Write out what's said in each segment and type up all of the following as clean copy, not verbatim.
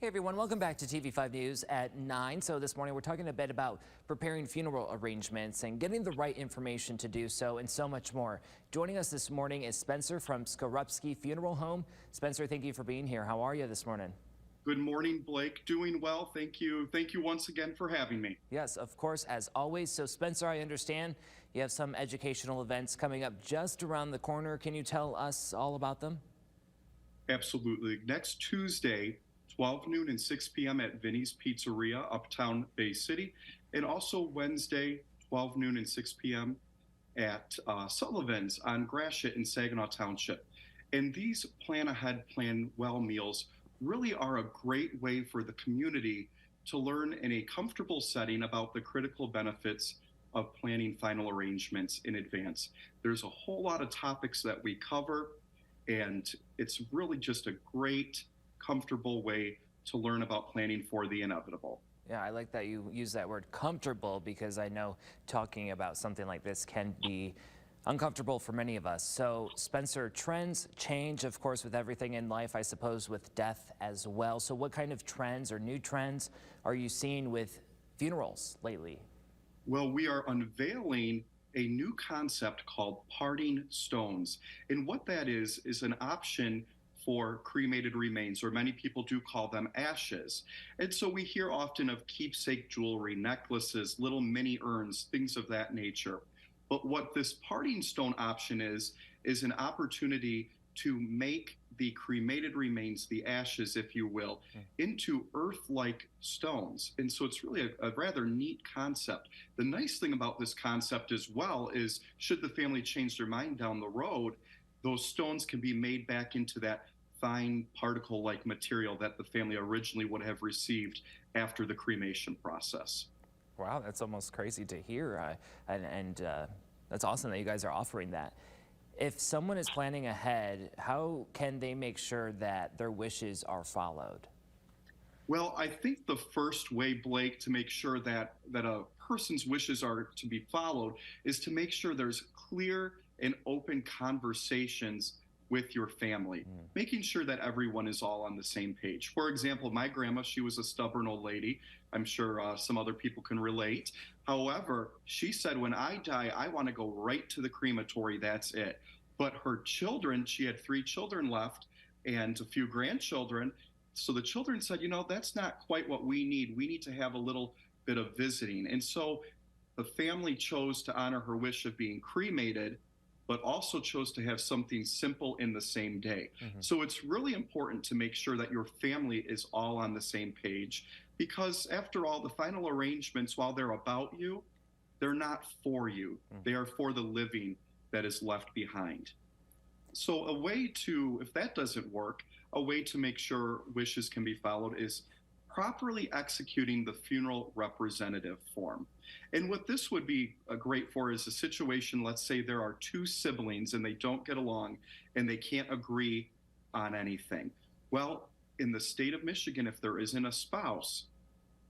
Hey everyone, welcome back to TV5 News at 9. So this morning we're talking a bit about preparing funeral arrangements and getting the right information to do so and so much more. Joining us this morning is Spencer from Skorupski Funeral Home. Spencer, thank you for being here. How are you this morning? Good morning, Blake. Doing well. Thank you. Thank you once again for having me. Yes, of course, as always. So Spencer, I understand you have some educational events coming up just around the corner. Can you tell us all about them? Absolutely. Next Tuesday, 12 noon and 6 p.m. at Vinny's Pizzeria, Uptown Bay City. And also Wednesday, 12 noon and 6 p.m. at Sullivan's on Gratiot in Saginaw Township. And these plan ahead, plan well meals really are a great way for the community to learn in a comfortable setting about the critical benefits of planning final arrangements in advance. There's a whole lot of topics that we cover, and it's really just a great, comfortable way to learn about planning for the inevitable. Yeah, I like that you use that word comfortable because I know talking about something like this can be uncomfortable for many of us. So Spencer, trends change, of course, with everything in life, I suppose with death as well. So what kind of trends or new trends are you seeing with funerals lately? Well, we are unveiling a new concept called parting stones. And what that is an option for cremated remains, or many people do call them ashes. And so we hear often of keepsake jewelry, necklaces, little mini urns, things of that nature. But what this parting stone option is an opportunity to make the cremated remains, the ashes, if you will, into earth-like stones. And so it's really a rather neat concept. The nice thing about this concept as well is should the family change their mind down the road, those stones can be made back into that fine particle-like material that the family originally would have received after the cremation process. Wow, that's almost crazy to hear. That's awesome that you guys are offering that. If someone is planning ahead, how can they make sure that their wishes are followed? Well, I think the first way, Blake, to make sure that a person's wishes are to be followed is to make sure there's clear and open conversations with your family, making sure that everyone is all on the same page. For example, my grandma, she was a stubborn old lady. I'm sure some other people can relate. However, she said, when I die, I want to go right to the crematory. That's it. But her children, she had 3 children left and a few grandchildren. So the children said, that's not quite what we need. We need to have a little bit of visiting. And so the family chose to honor her wish of being cremated, but also chose to have something simple in the same day. So it's really important to make sure that your family is all on the same page, because after all, the final arrangements, while they're about you, they're not for you. They are for the living that is left behind. So a way to, if that doesn't work, a way to make sure wishes can be followed is properly executing the funeral representative form. And what this would be great for is a situation, let's say there are 2 siblings and they don't get along and they can't agree on anything. Well, in the state of Michigan, if there isn't a spouse,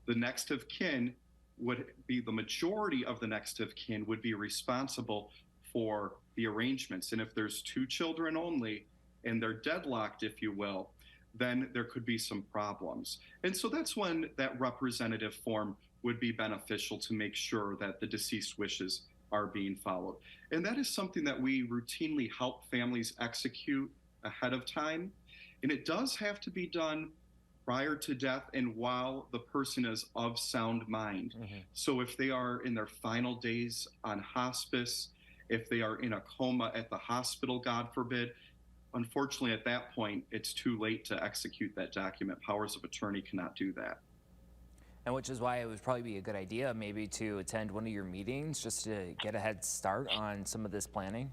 the next of kin would be the majority of the next of kin would be responsible for the arrangements. And if there's 2 children only and they're deadlocked, if you will, then there could be some problems. And so that's when that representative form would be beneficial to make sure that the deceased wishes are being followed. And that is something that we routinely help families execute ahead of time. And it does have to be done prior to death and while the person is of sound mind. So if they are in their final days on hospice, if they are in a coma at the hospital, God forbid, unfortunately, at that point, it's too late to execute that document. Powers of attorney cannot do that. And which is why it would probably be a good idea maybe to attend one of your meetings just to get a head start on some of this planning.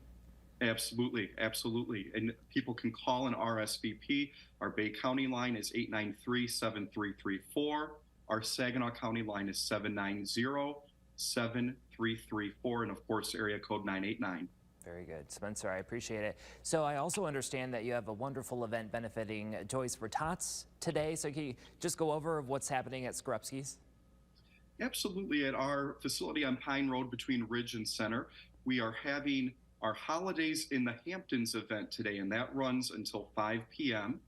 Absolutely, absolutely. And people can call an RSVP. Our Bay County line is 893-7334. Our Saginaw County line is 790-7334. And of course, area code 989. Very good. Spencer, I appreciate it. So I also understand that you have a wonderful event benefiting Toys for Tots today. So can you just go over what's happening at Skorupski's? Absolutely. At our facility on Pine Road between Ridge and Center, we are having our Holidays in the Hamptons event today, and that runs until 5 p.m.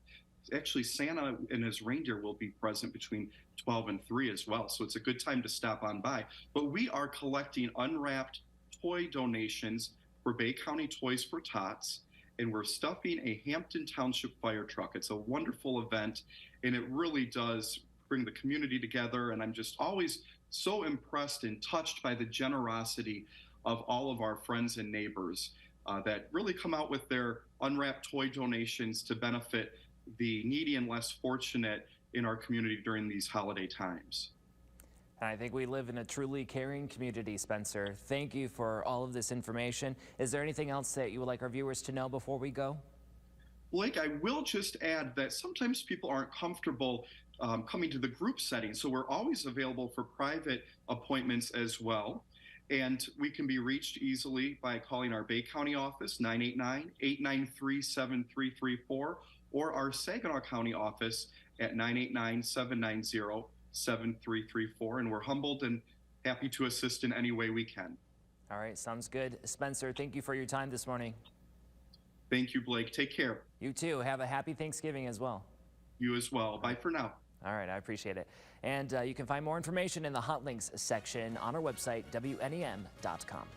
Actually, Santa and his reindeer will be present between 12 and 3 as well. So it's a good time to stop on by. But we are collecting unwrapped toy donations for Bay County Toys for Tots, and we're stuffing a Hampton Township fire truck. It's a wonderful event, and it really does bring the community together. And I'm just always so impressed and touched by the generosity of all of our friends and neighbors that really come out with their unwrapped toy donations to benefit the needy and less fortunate in our community during these holiday times. And I think we live in a truly caring community, Spencer. Thank you for all of this information. Is there anything else that you would like our viewers to know before we go? Blake, I will just add that sometimes people aren't comfortable coming to the group setting, so we're always available for private appointments as well. And we can be reached easily by calling our Bay County office, 989-893-7334, or our Saginaw County office at 989-790-7334. And we're humbled and happy to assist in any way we can. All right, sounds good. Spencer, thank you for your time this morning. Thank you, Blake. Take care. You too. Have a happy Thanksgiving as well. You as well. Bye for now. All right, I appreciate it. And you can find more information in the hot links section on our website, WNEM.com.